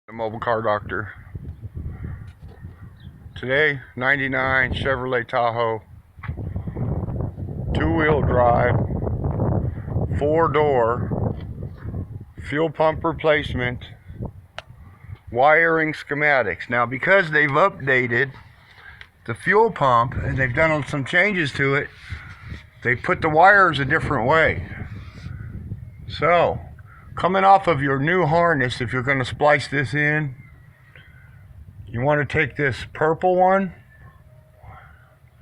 The mobile car doctor. Today, 99 Chevrolet Tahoe, two-wheel drive, four-door, fuel pump replacement, wiring schematics. Now, because they've updated the fuel pump and they've done some changes to it, they put the wires a different way. So, coming off of your new harness, if you're going to splice this in, you want to take this purple one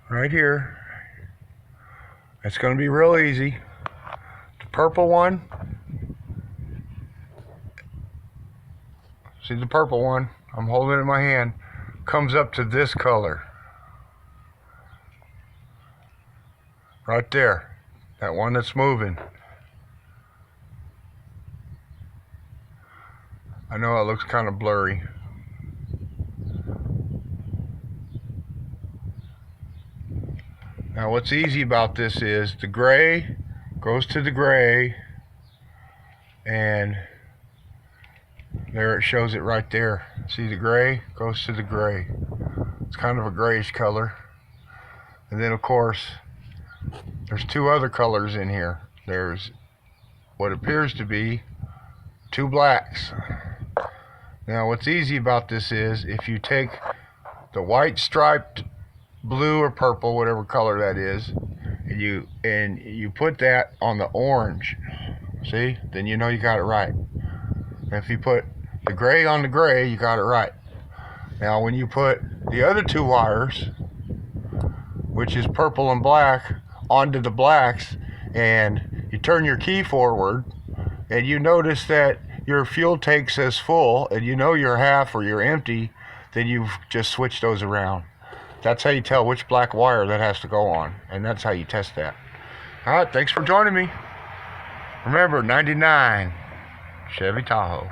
right here. It's going to be real easy. The purple one, see the purple one, I'm holding it in my hand, comes up to this color right there, that one that's moving. I know it looks kind of blurry. Now what's easy about this is the gray goes to the gray, and there it shows it right there. See, the gray goes to the gray. It's kind of a grayish color. And then of course there's two other colors in here. There's what appears to be two blacks. Now what's easy about this is if you take the white striped blue or purple, whatever color that is, and you put that on the orange, see, then you know you got it right. And if you put the gray on the gray, you got it right. Now when you put the other two wires, which is purple and black, onto the blacks, and you turn your key forward, and you notice that your fuel tank says full, and you know you're half or you're empty, then you've just switched those around. That's how you tell which black wire that has to go on, and that's how you test that. All right, thanks for joining me. Remember, 99 Chevy Tahoe.